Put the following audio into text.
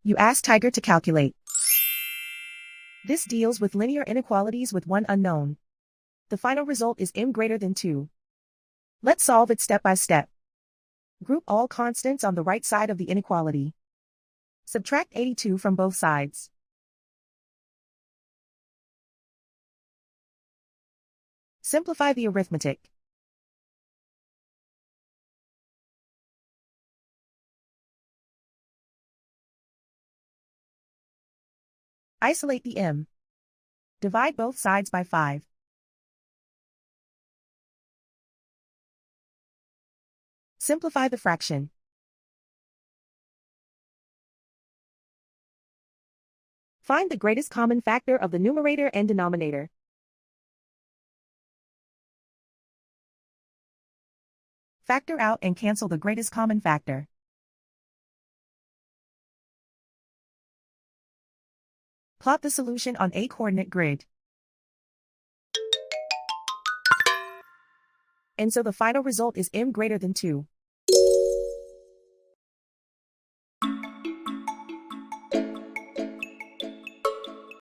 You ask Tiger to calculate. This deals with linear inequalities with one unknown. The final result is m greater than 2. Let's solve it step by step. Group all constants on the right side of the inequality. Subtract 82 from both sides. Simplify the arithmetic. Isolate the m. Divide both sides by 5. Simplify the fraction. Find the greatest common factor of the numerator and denominator. Factor out and cancel the greatest common factor. Plot the solution on a coordinate grid. And so the final result is m greater than 2.